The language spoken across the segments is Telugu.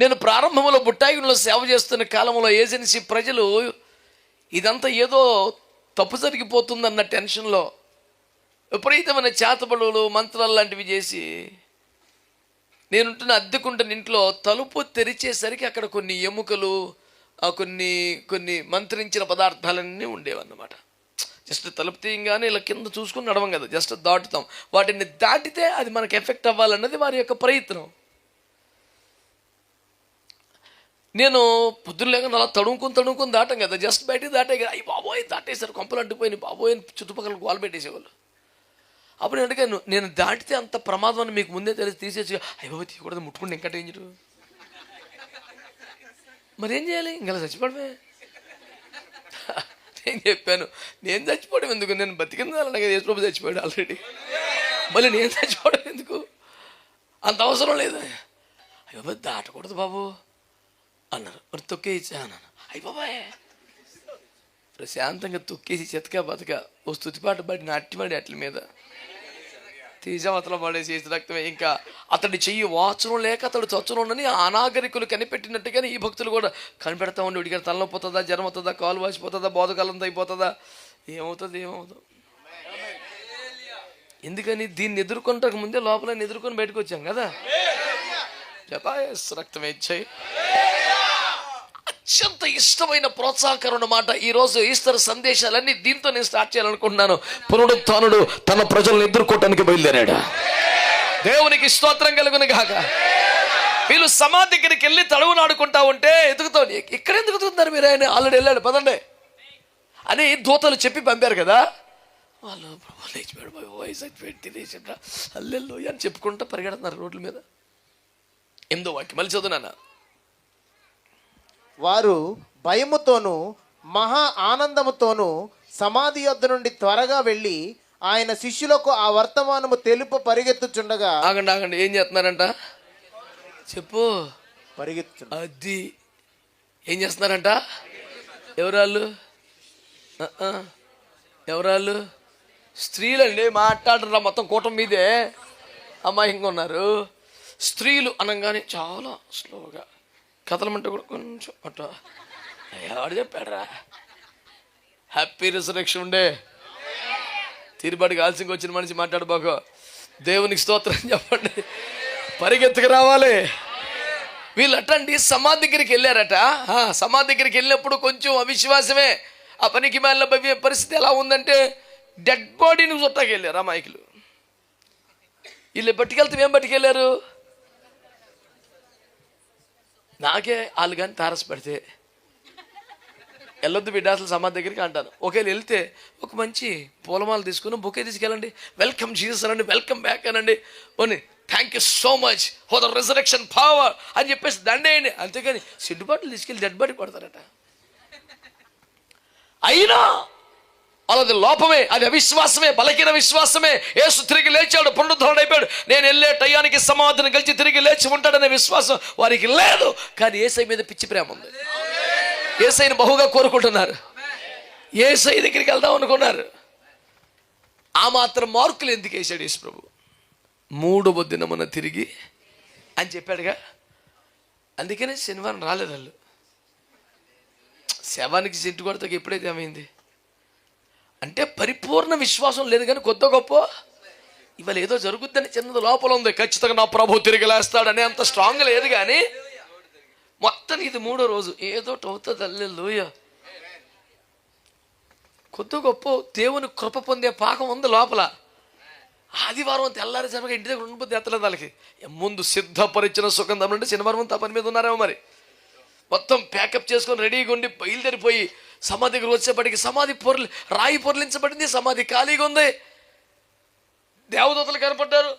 నేను ప్రారంభంలో బుట్టాయిలో సేవ చేస్తున్న కాలంలో ఏజెన్సీ ప్రజలు ఇదంతా ఏదో తప్పు జరిగిపోతుందన్న టెన్షన్లో విపరీతమైన చేతబడులు మంత్రాలు లాంటివి చేసి, నేనుంటున్న అద్దెకుంటున్న ఇంట్లో తలుపు తెరిచేసరికి అక్కడ కొన్ని ఎముకలు, కొన్ని కొన్ని మంత్రించిన పదార్థాలన్నీ ఉండేవన్నమాట. జస్ట్ తలుపు తీయంగానే ఇలా కింద చూసుకుని నడవం కదా, జస్ట్ దాటుతాం. వాటిని దాటితే అది మనకు ఎఫెక్ట్ అవ్వాలన్నది వారి యొక్క ప్రయత్నం. నేను పొద్దున్న లేక అలా తడుముకుని దాటాం కదా, జస్ట్ బయటికి దాటే కదా, అయ్యి బాబోయ్ దాటేశారు, కొంపలు అంటుపోయినాయి బాబోయ్ చుట్టుపక్కల గోలు పెట్టేసేవాళ్ళు. అప్పుడు నేను అడిగాను, నేను దాటితే అంత ప్రమాదం అని మీకు ముందే తెలిసి తీసేసి, అయ్యి బాబోయ్ తీయకూడదు, ముట్టుకుంటే ఇంకా డేంజరు, మరి ఏం చేయాలి, ఇంకా చచ్చిపోవడమే. నేను చెప్పాను, నేను చచ్చిపోవడం ఎందుకు, నేను బతికింది అలాగే యేసుప్రభు చచ్చిపోయాడు ఆల్రెడీ, మళ్ళీ నేను చచ్చిపోవడం ఎందుకు, అంత అవసరం లేదు. అయ్యో బాబు దాటకూడదు బాబు అన్నారు. మరి తొక్కేసి అన్నాను. అయ్యి బాబాయ్ ప్రశాంతంగా తొక్కేసి చెతక బతక ఓ స్తుతిపాట పడిన అట్టిపడి అట్ల మీద తీజవతలో పడేసి రక్తమే. ఇంకా అతడి చెయ్యి వాచనం లేక అతడు చచ్చునుండని అనాగరికులు కనిపెట్టినట్టుగానే ఈ భక్తులు కూడా కనిపెడతా ఉండి, ఉడికి తలనొప్పి పోతుందా, జ్వరం అవుతుందా, కాలు వాసిపోతుందా, బోధకాలంతా అయిపోతుందా, ఏమవుతుంది. ఎందుకని దీన్ని ఎదుర్కొంటకు ముందే లోపల ఎదుర్కొని బయటకు వచ్చాం కదా. రక్తమే ఇచ్చాయి. అత్యంత ఇష్టమైన ప్రోత్సాహకరమైన మాట ఈరోజు ఈస్టర్ సందేశాలన్నీ దీంతో నేను స్టార్ట్ చేయాలనుకుంటున్నాను. పునరుత్థానుడు తన ప్రజలను ఎదుర్కోవటానికి బయలుదేరాడు. దేవునికి స్తోత్రం కలుగును గాక. వీళ్ళు సమాధి దగ్గరికి వెళ్ళి తడువునాడుకుంటా ఉంటే ఎదుగుతావు, ఇక్కడ ఎందుకు ఎదుగుతున్నారు మీరు, ఆయన ఆల్రెడీ వెళ్ళాడు పదండి అని దూతలు చెప్పి పంపారు కదా. వాళ్ళు తినేసిండ్రా అల్లెల్లో అని చెప్పుకుంటూ పరిగెడుతున్నారు రోడ్ల మీద. ఎందో వాక్యం మళ్ళీ చదువునా. వారు భయముతోనూ మహా ఆనందముతోనూ సమాధి యొద్ద నుండి త్వరగా వెళ్ళి ఆయన శిష్యులకు ఆ వర్తమానము తెలుపు పరిగెత్తుచుండగా. ఆగండి ఏం చేస్తున్నారంట చెప్పు. అది ఏం చేస్తున్నారంట, ఎవరాళ్ళు స్త్రీలండి. మాట్లాడరా, మొత్తం కూటమి మీదే అమాయకంగా ఉన్నారు. స్త్రీలు అనగానే చాలా స్లోగా కథలమంటే కూడా కొంచెం అట్లా. ఎవడు చెప్పాడరా, హ్యాపీ రిజరెక్షన్ ఉండే తిరుపతికి ఆలస్యంగా వచ్చిన మనిషి మాట్లాడబాకు. దేవునికి స్తోత్రం చెప్పండి, పరిగెత్తుకు రావాలి. వీళ్ళు అట్టండి సమాధి దగ్గరికి వెళ్ళారట. సమాధి దగ్గరికి వెళ్ళినప్పుడు కొంచెం అవిశ్వాసమే. ఆ పనికి మేళ పరిస్థితి ఎలా ఉందంటే డెడ్ బాడీని చుట్టాకి వెళ్ళారు అమాయకులు. వీళ్ళు పట్టుకెళ్తే ఏం పట్టుకెళ్ళారు, నాకే వాళ్ళు కానీ తారసపడితే వెళ్ళొద్దు బిడ్డ అసలు సమాధి దగ్గరికి అంటాను. ఒకవేళ వెళ్తే ఒక మంచి పూలమాల తీసుకుని బొకే తీసుకెళ్ళండి, వెల్కమ్ జీసస్ అనండి, వెల్కమ్ బ్యాక్ అనండి, ఓని thank you so much for the resurrection power అని చెప్పేసి దండేయండి. అంతేగాని సిడ్డుబాట్లు తీసుకెళ్ళి డెడ్ బాడీ కొడతారట. అయినా వాళ్ళది లోపమే, అది అవిశ్వాసమే, బలహీన విశ్వాసమే. యేసు తిరిగి లేచాడు, పునరుద్ధరణ అయిపోయాడు, నేను వెళ్ళే టయానికి సమాధిని కలిసి తిరిగి లేచి ఉంటాడనే విశ్వాసం వారికి లేదు. కానీ యేసయ్య మీద పిచ్చి ప్రేమ ఉంది. యేసయ్యను బహుగా కోరుకుంటున్నారు, యేసయ్య దగ్గరికి వెళ్దాం అనుకున్నారు. ఆ మాత్రం మార్కులు ఎందుకు వేసాడు యేసు ప్రభు? 3వ దినమున తిరిగి అని చెప్పాడుగా. అందుకనే శనివారం రాలేదు వాళ్ళు. శవానికి చెట్టు కొడతాకి ఎప్పుడైతే ఏమైంది అంటే పరిపూర్ణ విశ్వాసం లేదు, కానీ కొత్త గొప్ప ఇవాళ ఏదో జరుగుద్దని చిన్నది లోపల ఉంది. ఖచ్చితంగా నా ప్రభు తిరిగి లేస్తాడని అంత స్ట్రాంగ్ లేదు, కానీ మొత్తం ఇది 3వ రోజు ఏదో అవుతుంది. హల్లెలూయా. కొత్త గొప్ప దేవుని కృప పొందే పాకం ఉంది లోపల. ఆదివారం తెల్లారి సమయంగా ఇంటి దగ్గర ఉండిపోతే ఎత్తలేదు వాళ్ళకి. ముందు సిద్ధపరిచిన సుగంధం అంటే శనివారం అంతా పని మీద ఉన్నారేమో మరి. మొత్తం ప్యాకప్ చేసుకొని రెడీగా ఉండి బయలుదేరిపోయి సమాధి దగ్గర వచ్చేప్పటికి సమాధి రాయి పొరలించబడింది, సమాధి ఖాళీగా ఉంది. దేవదూతలు కనపడ్డారు.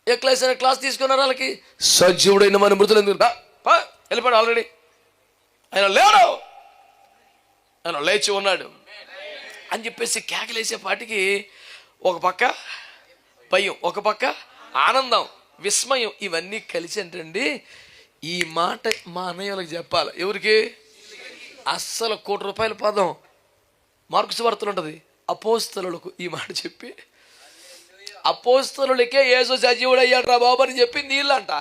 ఏ క్లాస్ అయినా క్లాస్ తీసుకున్నారు వాళ్ళకి. సజీవుడైన మన మృతులు ఎందుకు వెళ్ళిపోయాడు ఆల్రెడీ, ఆయన లేడు, ఆయన లేచి ఉన్నాడు అని చెప్పేసి కేకలేసేపాటికి ఒక పక్క భయం, ఒక పక్క ఆనందం, విస్మయం, ఇవన్నీ కలిసి ఏంటండి ఈ మాట మా అన్నయ్య వాళ్ళకి చెప్పాలి. ఎవరికి? అస్సలు ₹1,00,00,000 పదం మార్కు సువార్తలో ఉంటుంది. అపోస్తలులకు ఈ మాట చెప్పి అపోస్తలులకే యేసు సజీవుడు అయ్యాడు రా బాబు అని చెప్పింది వీళ్ళంట.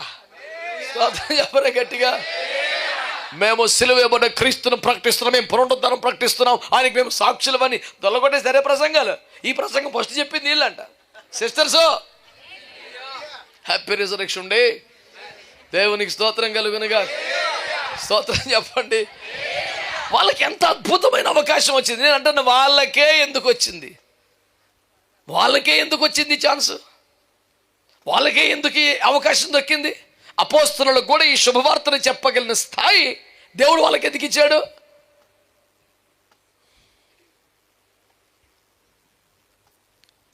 చెప్పరా గట్టిగా. మేము సిలువేయబడ్డ క్రీస్తును ప్రకటిస్తున్నాం, మేము పునరుద్ధరణ ప్రకటిస్తున్నాం, ఆయనకి మేము సాక్షులమని దొల్లగొట్టే సరే ప్రసంగాలు. ఈ ప్రసంగం ఫస్ట్ చెప్పింది వీళ్ళంట. Sisters, happy resurrection day. దేవునికి స్తోత్రం కలుగునుగా. స్తోత్రం చెప్పండి. వాళ్ళకి ఎంత అద్భుతమైన అవకాశం వచ్చింది. నేను అంటున్నా, వాళ్ళకే ఎందుకు వచ్చింది? వాళ్ళకే ఎందుకు వచ్చింది ఛాన్స్? వాళ్ళకే ఎందుకు ఈ అవకాశం దక్కింది? అపోస్తలులకు కూడా ఈ శుభవార్తను చెప్పగలిగిన స్థాయి దేవుడు వాళ్ళకి ఎందుకు ఇచ్చాడు?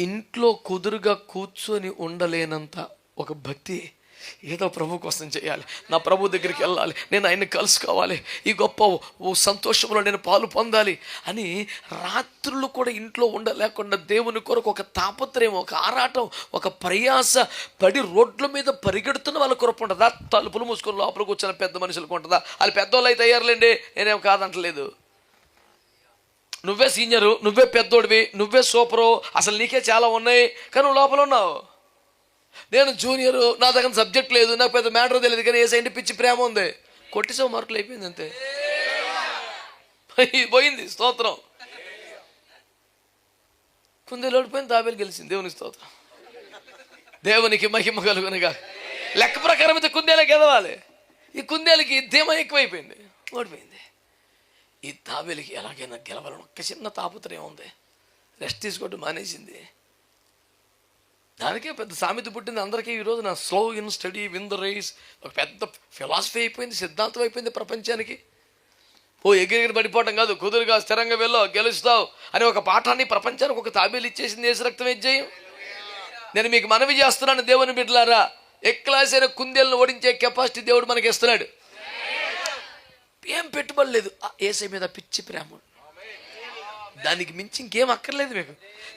ఇంట్లో కుదురుగా కూర్చొని ఉండలేనంత ఒక భక్తి. ఏదో ప్రభు కోసం చేయాలి, నా ప్రభు దగ్గరికి వెళ్ళాలి, నేను ఆయన్ని కలుసుకోవాలి, ఈ గొప్ప సంతోషంలో నేను పాలు పొందాలి అని రాత్రులు కూడా ఇంట్లో ఉండలేకుండా దేవుని కొరకు ఒక తాపత్రయం, ఒక ఆరాటం, ఒక ప్రయాస పడి రోడ్ల మీద పరిగెడుతున్న వాళ్ళ కొరకు ఉంటుందా? తలుపులు మూసుకొని లోపల కూర్చొని పెద్ద మనుషులకు ఉంటుందా? వాళ్ళు పెద్దోళ్ళు అయితే అయ్యారులేండి, నేనేం కాదంటలేదు. నువ్వే సీనియరు, నువ్వే పెద్దోడివి, నువ్వే సూపరు, అసలు నీకే చాలా ఉన్నాయి, కానీ నువ్వు లోపల ఉన్నావు. నేను జూనియరు, నా దగ్గర సబ్జెక్ట్ లేదు, నాకు పెద్ద మ్యాటర్ తెలియదు, కానీ ఏ సైంటి పిచ్చి ప్రేమ ఉంది, కొట్టిసావు మార్కులు అయిపోయింది అంతే, పోయింది. స్తోత్రం. కుందేలు ఓడిపోయింది, తాబేలు గెలిచింది. దేవునికి స్తోత్రం. దేవునికి మహిమ కలుగునుగా. లెక్క ప్రకారం అయితే కుందేలే గెలవాలి. ఈ కుందేలకి ధీమా ఎక్కువైపోయింది, ఓడిపోయింది. ఈ తాబేలికి ఎలాగైనా గెలవాలని ఒక్క చిన్న తాపత్రయం ఉంది, రెస్ట్ తీసుకోవడం మానేసింది. దానికే పెద్ద సామెత పుట్టింది అందరికీ. ఈరోజు నా slow and steady win the race ఒక పెద్ద ఫిలాసఫీ అయిపోయింది, సిద్ధాంతం అయిపోయింది ప్రపంచానికి. ఎగిరిగిరి పడిపోవటం కాదు, కుదురుగా స్థిరంగా వెళ్ళో గెలుస్తావు అనే ఒక పాఠాన్ని ప్రపంచానికి ఒక తాబేలు ఇచ్చేసింది యేసు రక్తం జయం. నేను మీకు మనవి చేస్తున్నాను దేవుని బిడ్డలారా, ఎక్లాస్ అయిన కుందేలను ఓడించే కెపాసిటీ దేవుడు మనకి ఇస్తున్నాడు. ఏం పెట్టుబడి లేదు, యేసయ్య మీద పిచ్చి ప్రేమ, దానికి మించి ఇంకేం అక్కర్లేదు మీకు.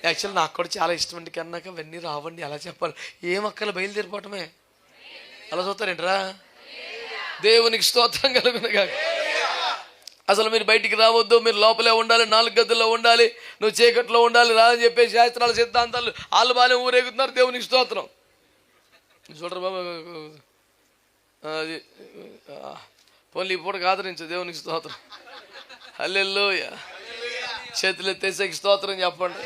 యాక్చువల్ నాకు కూడా చాలా ఇష్టం అండి, కన్నాక అవన్నీ రావండి, అలా చెప్పాలి. ఏం అక్కర్లే, బయలుదేరిపోవటమే. అలా చూస్తారేంట్రా? దేవునికి స్తోత్రం కలుగునుగా. అసలు మీరు బయటికి రావద్దు, మీరు లోపలే ఉండాలి, 4 గదుల్లో ఉండాలి, నువ్వు చీకట్లో ఉండాలి రా అని చెప్పే శాస్త్రాలు సిద్ధాంతాలు వాళ్ళు బాగానే ఊరేగుతున్నారు. దేవునికి స్తోత్రం. చూడరు బాబా, అది పోన్లీ ఇప్పుడు ఆదరించు. దేవునికి స్తోత్రం. హల్లెలూయా. చేతులు ఎత్తేసేకి స్తోత్రం చెప్పండి.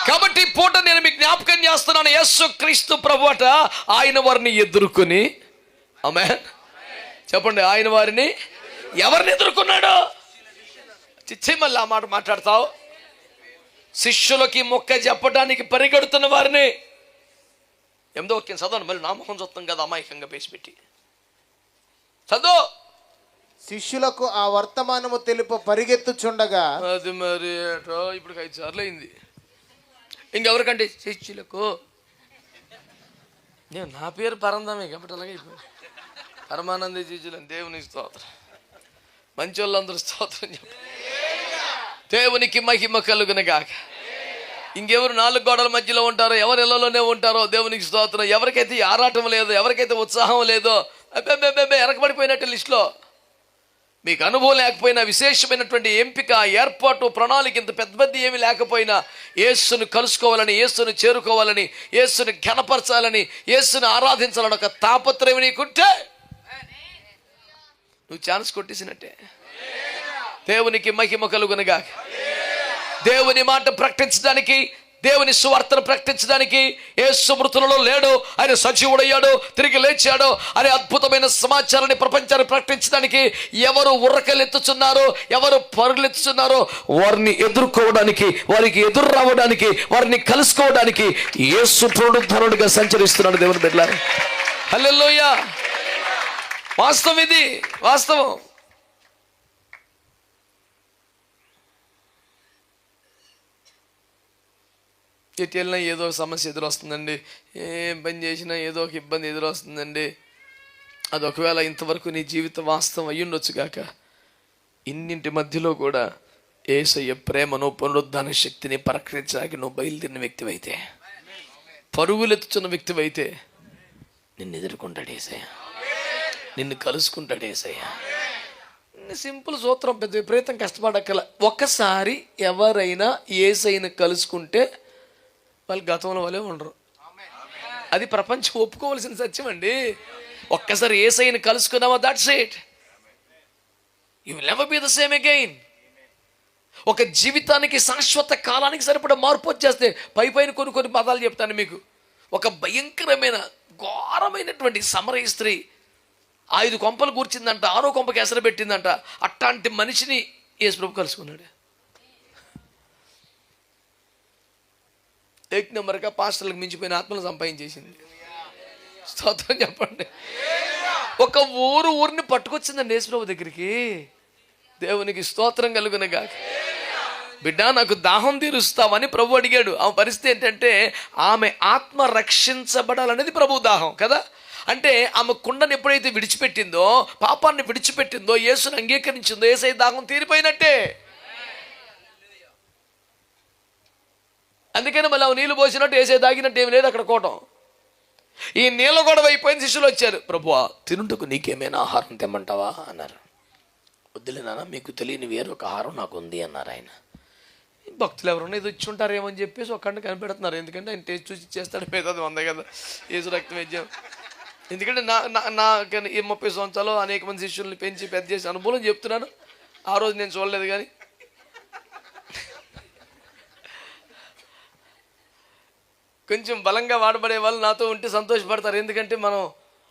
కాబట్టి పూట నేను మీకు జ్ఞాపకం చేస్తున్నాను, యేసు క్రీస్తు ప్రభువట ఆయన వారిని ఎదుర్కొని, ఆమేన్ చెప్పండి, ఆయన వారిని ఎవరిని ఎదుర్కొన్నాడు? చిచ్చి మళ్ళీ ఆ మాట మాట్లాడతావు. శిష్యులకి మొక్క చెప్పడానికి పరిగెడుతున్న వారిని. 8వ వాక్యం చదవండి. మళ్ళీ నామకం చూస్తాం కదా అమాయకంగా పేసిపెట్టి చదువు. శిష్యులకు ఆ వర్తమానము తెలుప పరిగెత్తుచుండగా, అది మరి ఇప్పుడు 5 సార్లు అయింది. ఇంకెవరికంటే శిష్యులకు, నేను నా పేరు పరందామే కాబట్టి అలాగే పరమానంద శిష్యులు. దేవునికి స్తోత్రం. మంచి వాళ్ళందరూ స్తోత్రం చెప్ప. దేవునికి మహిమ కలుగునగాక. ఇంకెవరు 4 గోడల మధ్యలో ఉంటారో, ఎవరు ఇళ్లలోనే ఉంటారో, దేవునికి స్తోత్రం. ఎవరికైతే ఆరాటం లేదో, ఎవరికైతే ఉత్సాహం లేదో, అబ్బే వెనకబడిపోయినట్టు లిస్టులో. మీకు అనుభవం లేకపోయినా, విశేషమైనటువంటి ఎంపిక, ఏర్పాటు, ప్రణాళిక ఇంత పెద్ద ఏమి లేకపోయినా, యేసును కలుసుకోవాలని, యేసును చేరుకోవాలని, యేసును ఘనపరచాలని, యేసును ఆరాధించాలని ఒక తాపత్రయం నీకుంటే నువ్వు ఛాన్స్ కొట్టేసినట్టే. దేవునికి మహిమ కలుగునుగా. దేవుని మాట ప్రకటించడానికి, దేవుని సువార్తను ప్రకటించడానికి యేసు మృతులలో లేడు, ఆయన సజీవుడయ్యాడు, తిరిగి లేచాడు అనే అద్భుతమైన సమాచారాన్ని ప్రపంచాన్ని ప్రకటించడానికి ఎవరు ఉర్రకలెత్తుచున్నారో, ఎవరు పరుగులెత్తుచున్నారో వారిని ఎదుర్కోవడానికి, వారికి ఎదురు రావడానికి, వారిని కలుసుకోవడానికి యేసు పునరుద్ధరుడిగా సంచరిస్తున్నాడు. దేవుని బిడ్డలారా, హల్లెలూయా. వాస్తవం ఇది, వాస్తవం. ఎటు వెళ్ళినా ఏదో ఒక సమస్య ఎదురొస్తుందండి, ఏం పని చేసినా ఏదో ఒక ఇబ్బంది ఎదురొస్తుందండి. అది ఒకవేళ ఇంతవరకు నీ జీవిత వాస్తవం అయ్యుండొచ్చు కాక, ఇన్నింటి మధ్యలో కూడా యేసయ్య ప్రేమను, పునరుద్ధాన శక్తిని ప్రకటించడానికి నువ్వు బయలుదేరిన వ్యక్తివైతే, పరుగులెత్తుచున్న వ్యక్తివైతే నిన్ను ఎదుర్కొంటాడు యేసయ్య, నిన్ను కలుసుకుంటాడు యేసయ్య. సింపుల్ సూత్రం, పెద్ద విపరీతం కష్టపడక్కల. ఒకసారి ఎవరైనా యేసయ్యను కలుసుకుంటే వాళ్ళు గతంలో వాళ్ళే ఉండరు. అది ప్రపంచం ఒప్పుకోవాల్సిన సత్యం అండి. ఒక్కసారి యేసయ్యని కలుసుకున్నావా, that's it. You will never be the same again. ఒక జీవితానికి శాశ్వత కాలానికి సరిపడా మార్పు వచ్చేస్తే పైన కొన్ని పదాలు చెప్తాను మీకు. ఒక భయంకరమైన ఘోరమైనటువంటి సమరయ స్త్రీ 5 కొంపలు కూర్చిందంట, 6వ కొంపకి ఎసరు పెట్టిందంట. అట్లాంటి మనిషిని యేసు ప్రభు కలుసుకున్నాడు. ఏక్ నెంబర్గా పాస్టర్లకు మించిపోయిన ఆత్మను సంపాదించేసింది. స్తోత్రం చెప్పండి. ఒక ఊరిని పట్టుకొచ్చిందండి యేసు ప్రభు దగ్గరికి. దేవునికి స్తోత్రం కలుగునగాక. బిడ్డ, నాకు దాహం తీరుస్తావని ప్రభు అడిగాడు. ఆమె పరిస్థితి ఏంటంటే ఆమె ఆత్మ రక్షించబడాలనేది ప్రభు దాహం కదా. అంటే ఆమె కుండను ఎప్పుడైతే విడిచిపెట్టిందో, పాపాన్ని విడిచిపెట్టిందో, యేసుని అంగీకరించిందో, యేసయ్య దాహం తీరిపోయినట్టే. అందుకని మళ్ళీ నీళ్ళు పోసినట్టు యేసయ్య దాగినట్టు ఏమి లేదు అక్కడ కోటం. ఈ నీళ్ళ గొడవ అయిపోయింది. శిష్యులు వచ్చారు, ప్రభువా తినుటకు నీకేమైనా ఆహారం తెమ్మంటావా అన్నారు. వద్దులే నాన్న, మీకు తెలియని వేరొక ఆహారం నాకు ఉంది అన్నారు ఆయన. భక్తులు ఎవరన్నా ఇది వచ్చి ఉంటారేమో అని చెప్పేసి ఒక్కడిని కనిపెడుతున్నారు. ఎందుకంటే ఆయన టేస్ట్ చూసి చేస్తాడు, పేదది వందే కదా యేసు రక్తం వేద్యం. ఎందుకంటే నా 30 సంవత్సరాలు అనేక మంది శిష్యుల్ని పెంచి పెద్ద చేసి అనుభవం చెప్తున్నాను. ఆ రోజు నేను చూడలేదు, కానీ కొంచెం బలంగా వాడబడే వాళ్ళు నాతో ఉంటే సంతోషపడతారు. ఎందుకంటే మనం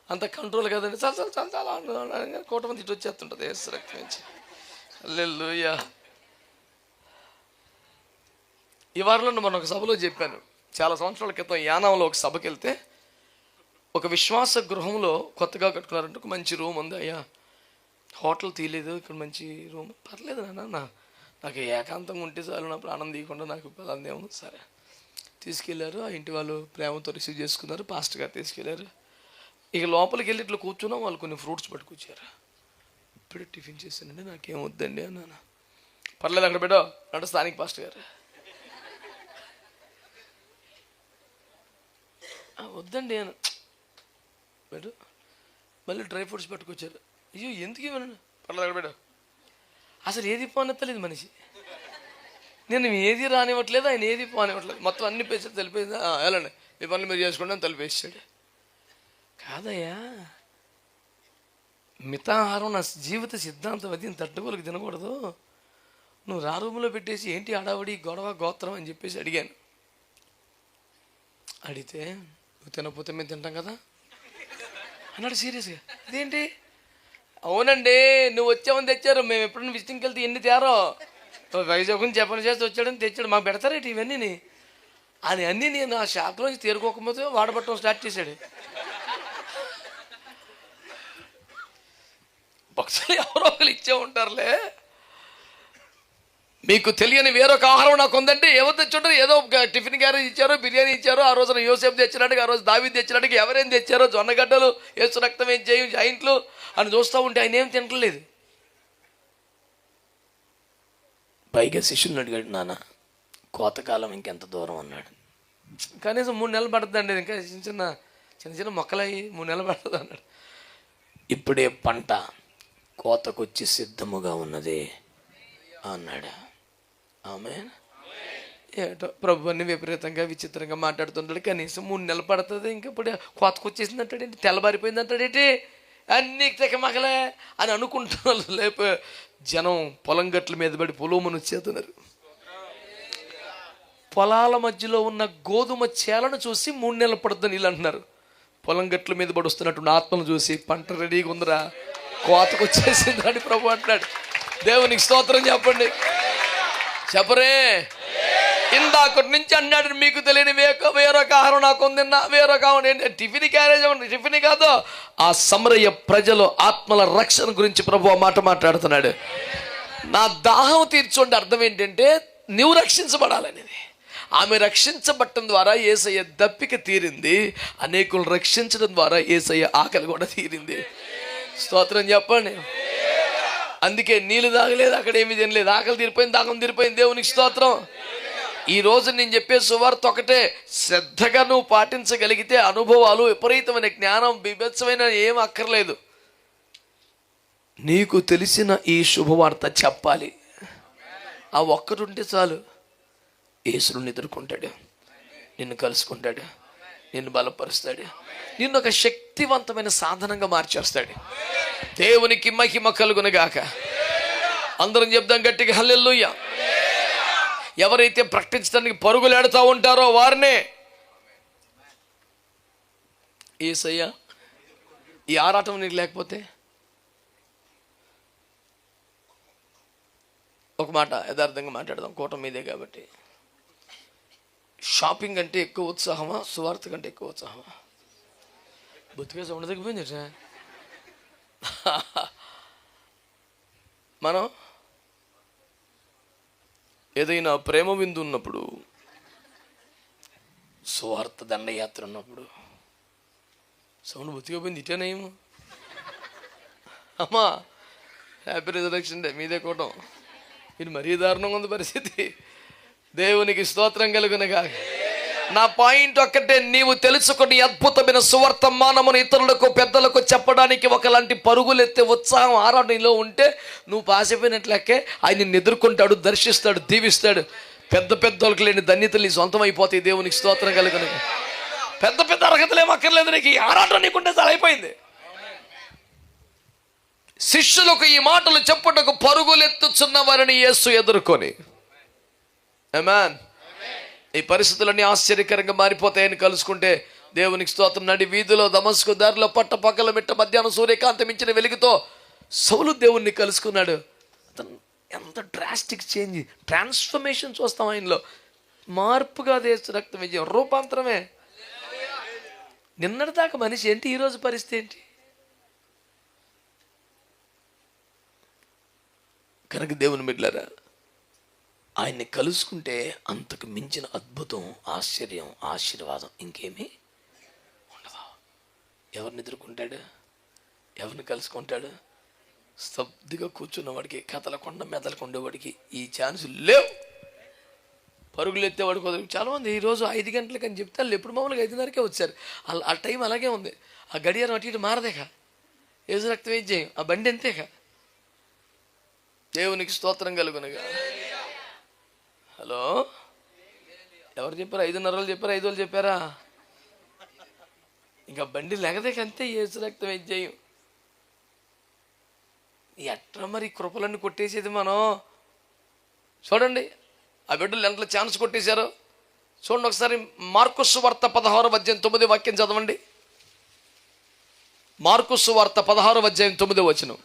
అంత కంట్రోల్ కదండి. చాలా కోటమంది ఇటు వచ్చేస్తుంటుంది యేసు రక్తం నుంచి. హల్లెలూయా. ఈ వారంలో మనం ఒక సభలో చెప్పాను. చాలా సంవత్సరాల క్రితం యానాంలో ఒక సభకి వెళ్తే ఒక విశ్వాస గృహంలో కొత్తగా కట్టుకున్నారంటే ఒక మంచి రూమ్ ఉంది. అయ్యా హోటల్ తీయలేదు, ఇక్కడ మంచి రూమ్, పర్లేదు నాన్న, నాకు ఏకాంతంగా ఉంటే చాలు, నా ప్రాణం తీయకుండా నాకు పలాందేమో. సరే తీసుకెళ్ళారు. ఆ ఇంటి వాళ్ళు ప్రేమతో రిసీవ్ చేసుకున్నారు. పాస్టర్ గారు తీసుకెళ్ళారు. ఇక లోపలికి వెళ్ళి ఇట్లా కూర్చున్నాం. వాళ్ళు కొన్ని ఫ్రూట్స్ పట్టుకొచ్చారు. ఇప్పుడే టిఫిన్ చేశానండి, నాకేం వద్దండి అన్నాను. పర్లేదు అక్కడ పెట్టో అంటే స్థానిక పాస్టర్ గారు వద్దండి అని పెట్టు. మళ్ళీ డ్రై ఫ్రూట్స్ పట్టుకొచ్చారు. అయ్యో ఎందుకు ఇవ్వను, పర్లేదు అక్కడ పెట్టు. అసలు ఏది పోనెత్తలేదు మనిషి. నేను ఏది రానివ్వట్లేదు, ఆయన ఏది పోనివ్వట్లేదు. మొత్తం అన్ని పేసాడు, తెలిపేసి వెళ్ళండి మీ పనులు మీరు చేసుకోండి అని తెలిపేసాడు. కాదయ్యా, మితాహారం నా జీవిత సిద్ధాంతం, అది తట్టుకోలకు తినకూడదు. నువ్వు రూములో పెట్టేసి ఏంటి అడావడి గొడవ గోత్రం అని చెప్పేసి అడిగాను. అడిగితే నువ్వు తినకపోతే మేము తింటాం కదా అన్నాడు సీరియస్గా. అదేంటి? అవునండి, నువ్వు వచ్చావని తెచ్చారు, మేము ఎప్పుడైనా విజిటింగ్కి వెళ్తే ఎన్ని తేరో, వైజాగ్ నుంచి జపన్ చేసి వచ్చాడని తెచ్చాడు, మాకు పెడతారేంటి ఇవన్నీ అని అన్నీ నేను ఆ షాప్లోంచి తేరుకోకపోతే వాడబట్టడం స్టార్ట్ చేశాడు. భక్తులు ఎవరో ఒకరు ఇచ్చే ఉంటారులే. మీకు తెలియని వేరొక ఆహారం నాకు ఉందంటే ఏమో తెచ్చుంటారు. ఏదో టిఫిన్ క్యారేజ్ ఇచ్చారో, బిర్యానీ ఇచ్చారో, ఆ రోజున యోసేపు తెచ్చినట్టుగా, ఆ రోజు దావీదు తెచ్చినట్టుగా ఎవరేం తెచ్చారో, జొన్నగడ్డలు, యేసు రక్తం ఏం చేయం జాయింట్లు అని చూస్తూ ఉంటే ఆయన ఏం తినట్లేదు. పైగా శిష్యుని అడిగాడు, నాన్న కోతకాలం ఇంకెంత దూరం అన్నాడు. కనీసం 3 నెలలు పడుతుందండి, ఇంకా చిన్న చిన్న మొక్కలయ్యి 3 నెలలు పడుతుంది అన్నాడు. ఇప్పుడే పంట కోతకొచ్చి సిద్ధముగా ఉన్నది అన్నాడు. ఆమేన్. ఏటో ప్రభు అన్ని విపరీతంగా విచిత్రంగా మాట్లాడుతుంటాడు. కనీసం 3 నెలలు పడుతుంది, ఇంకా ఇప్పుడు కోతకొచ్చేసింది అంటాడేంటి, తెల్లబారిపోయింది అంటాడేంటి, అన్నీ తెగమగలే అని అనుకుంటున్నారు. లేకపోతే జనం పొలం గట్ల మీద పడి పొలమును చేతున్నారు. పొలాల మధ్యలో ఉన్న గోధుమ చేలను చూసి 3 నెలలు పడుతుంది వీళ్ళు అంటున్నారు. పొలం గట్ల మీద పడి వస్తున్నట్టు ఆత్మను చూసి పంట రెడీగా ఉందిరా, కోతకు వచ్చేసింది అని ప్రభు అంటున్నాడు. దేవునికి స్తోత్రం చెప్పండి, చెప్పరే. ఇందాకటి నుంచి అన్నాడు, మీకు తెలియని వేరొక ఆహారం నాకు ఉంది, వేరొక టిఫిన్ క్యారేజ్ టిఫిన్ కాదు. ఆ సమరయ ప్రజలు ఆత్మల రక్షణ గురించి ప్రభు ఆ మాట మాట్లాడుతున్నాడు. నా దాహం తీర్చోండి అర్థం ఏంటంటే నువ్వు రక్షించబడాలనేది. ఆమె రక్షించబట్టడం ద్వారా యేసయ్య దప్పిక తీరింది, అనేకులు రక్షించడం ద్వారా యేసయ్య ఆకలి కూడా తీరింది. స్తోత్రం చెప్పండి. అందుకే నీళ్ళు తాగలేదు, అక్కడ ఏమీ తినలేదు, ఆకలి తీరిపోయింది, దాహం తీరిపోయింది. దేవునికి స్తోత్రం. ఈ రోజు నేను చెప్పే సువార్త ఒకటే, శ్రద్ధగా నువ్వు పాటించగలిగితే అనుభవాలు, విపరీతమైన జ్ఞానం, బీభత్సమైన ఏం అక్కర్లేదు. నీకు తెలిసిన ఈ శుభవార్త చెప్పాలి, ఆ ఒక్కటి ఉంటే చాలు, యేసుని ఎదుర్కొంటాడు. నిన్ను కలుసుకుంటాడు, నిన్ను బలపరుస్తాడు, నిన్ను ఒక శక్తివంతమైన సాధనంగా మార్చేస్తాడు. దేవునికి మహిమ కలుగునుగాక. అందరం చెప్దాం గట్టిగా హల్లెలూయా. ఎవరైతే ప్రకటించడానికి పరుగులాడుతూ ఉంటారో వారినే యేసయ్యా, ఈ ఆరాటం నీకు లేకపోతే, ఒక మాట యథార్థంగా మాట్లాడదాం, కూటమి మీదే కాబట్టి, షాపింగ్ అంటే ఎక్కువ ఉత్సాహమా, సువార్త కంటే ఎక్కువ ఉత్సాహమా? బుద్ధిగా ఉండదగిపోయింది సార్. మనం ఏదైనా ప్రేమ విందు ఉన్నప్పుడు, సువార్త దండయాత్ర ఉన్నప్పుడు సౌండ్ బుద్ధిగా పోయింది. ఇటేనేమో అమ్మా, హ్యాపీ రిజర్వేషన్ డే మీదే కూటం. ఇది మరీ దారుణంగా ఉంది పరిస్థితి. దేవునికి స్తోత్రం కలుగునుగా. నా పాయింట్ ఒక్కటే, నీవు తెలుసుకుని అద్భుతమైన సువర్తమానమును ఇతరులకు పెద్దలకు చెప్పడానికి ఒకలాంటి పరుగులెత్తే ఉత్సాహం ఆరాటంలో ఉంటే నువ్వు పాసిపోయినట్లకే ఆయన నిన్ను ఎదుర్కొంటాడు, దర్శిస్తాడు, దీవిస్తాడు. పెద్ద పెద్దలకు లేని ధన్యతలు నీ సొంతం అయిపోతాయి. దేవునికి స్తోత్రం కలుగునుగా. పెద్ద పెద్ద అర్హతలు ఏమక్కర్లేదు, నీకు ఈ ఆరాటం నీకుంటే చాలా అయిపోయింది. శిష్యులకు ఈ మాటలు చెప్పుటకు పరుగులెత్తుచున్న వారిని యేసు ఎదుర్కొని, ఆమేన్, ఈ పరిస్థితులన్నీ ఆశ్చర్యకరంగా మారిపోతాయని కలుసుకుంటే దేవునికి స్తోత్రం. నడి వీధిలో, దమస్కు దారిలో, పట్ట పక్కల మిట్ట మధ్యాహ్నం సూర్యకాంతం మించిన వెలుగుతో సౌలు దేవుణ్ణి కలుసుకున్నాడు. అతను ఎంత డ్రాస్టిక్ చేంజ్, ట్రాన్స్ఫర్మేషన్ చూస్తాం ఆయనలో. మార్పుగా దేశ రక్తం విజయం, రూపాంతరమే. నిన్నటిదాకా మనిషి ఏంటి, ఈరోజు పరిస్థితి ఏంటి? కనుక దేవుని బిడ్డలారా, ఆయన్ని కలుసుకుంటే అంతకు మించిన అద్భుతం, ఆశ్చర్యం, ఆశీర్వాదం ఇంకేమీ ఉండదు. ఎవరిని ఎదుర్కొంటాడు, ఎవరిని కలుసుకుంటాడు? స్తబ్దుగా కూర్చున్నవాడికి, కథలకుండా మెదలకుండేవాడికి ఈ ఛాన్స్ లేవు. పరుగులు ఎత్తేవాడు కుదరదు. చాలామంది ఈరోజు 5 గంటలకు అని చెప్తే వాళ్ళు ఎప్పుడు మామూలుగా 5:30కే వచ్చారు. ఆ టైం అలాగే ఉంది. ఆ గడియారం అటు ఇటు మారదేక. యేసు రక్తం విజయం, ఆ బండి అంతేక. దేవునికి స్తోత్రం కలుగునుగా. హలో, ఎవరు చెప్పారు? 5:30 చెప్పారా, 5 చెప్పారా? ఇంకా బండి లెగదేక అంతే. యేసు రక్తం విజయం. ఎట్లా మరి కృపలన్నీ కొట్టేసేది మనం? చూడండి, ఆ బిడ్డలు ఎంత ఛాన్స్ కొట్టేశారో చూడండి ఒకసారి. మార్కు సువార్త 16:9 చదవండి. మార్కు సువార్త 16:9.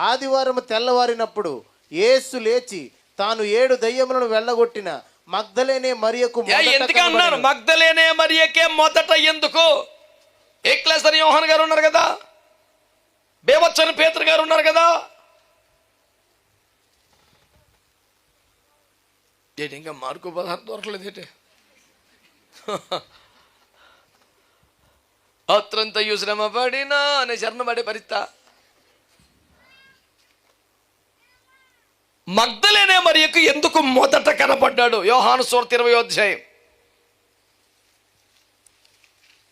ఆదివారం తెల్లవారినప్పుడు యేసు లేచి తాను 7 దయ్యములను వెళ్ళగొట్టిన మగ్దలేనే మరియకు ఎందుకు అన్నారు? మగ్దలేనే మరియకే మొదట ఎందుకు? ఏ క్లాస్ అని యోహాన్ గారు ఉన్నారు కదా, బేవచ్చని పేతురు గారు ఉన్నారు కదా. ఏంటి ఇంకా మార్కు 16 దొరకలేదు ఏంటి? అత్రంతయు శ్రమ పడినా అనే శరణ పడే పరిస్థితి. మగ్దలేనే మరియకు ఎందుకు మొదట కనపడ్డాడు? యోహాను సువార్త 20వ అధ్యాయం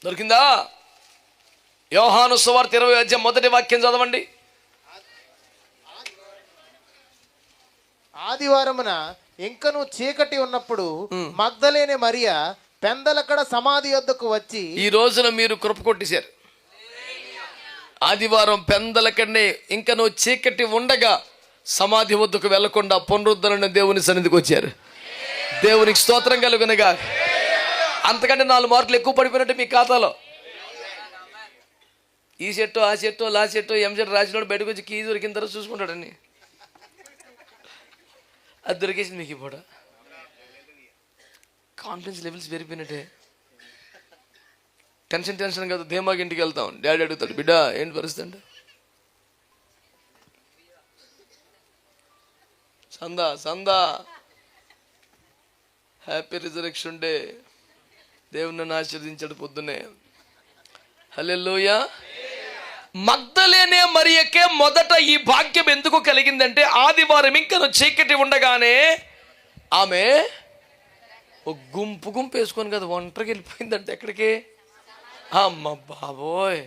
దొరికిందా? యోహాను సువార్త 20వ అధ్యాయం మొదటి వాక్యం చదవండి. ఆదివారమున ఇంకను చీకటి ఉన్నప్పుడు మగ్దలేనే మరియ పెందలకడ సమాధి యొద్దకు వచ్చి. ఈ రోజున మీరు కృప కొట్టేశారు. ఆదివారం పెందలకడనే ఇంకను చీకటి ఉండగా సమాధి వద్దకు వెళ్లకుండా పునరుద్ధరణ దేవుని సన్నిధికి వచ్చారు. దేవునికి స్తోత్రం కలుగునుగా. అంతకంటే 4 మార్కులు ఎక్కువ పడిపోయినట్టు మీ ఖాతాలో. ఈ సెట్టో, ఆ సెట్టో, లా సెట్టో, ఎంసెట్ రాసినోడు బయటకు వచ్చి కీ దొరికిన తర్వాత చూసుకుంటాడని అది దొరికేసింది మీకు. ఇప్పుడు కాన్ఫిడెన్స్ లెవెల్స్ పెరిగిపోయినట్టే. టెన్షన్ కదా, ధీమాకి ఇంటికి వెళ్తాం. డాడీ అడుగుతాడు, బిడ్డ ఏంటి పరిస్థితి అంటే, సందా హ్యాపీ రిజరెక్షన్ డే. దేవుని నన్ను ఆశీర్వదించాడు పొద్దున్నే. హల్లెలూయా. మగ్దలేనే మరియకే మొదట ఈ భాగ్యం ఎందుకు కలిగిందంటే, ఆదివారం ఇంకా చీకటి ఉండగానే ఆమె ఒక గుంపు వేసుకొని కదా ఒంటరికి వెళ్ళిపోయిందంటే. ఎక్కడికి? అమ్మ బాబోయ్,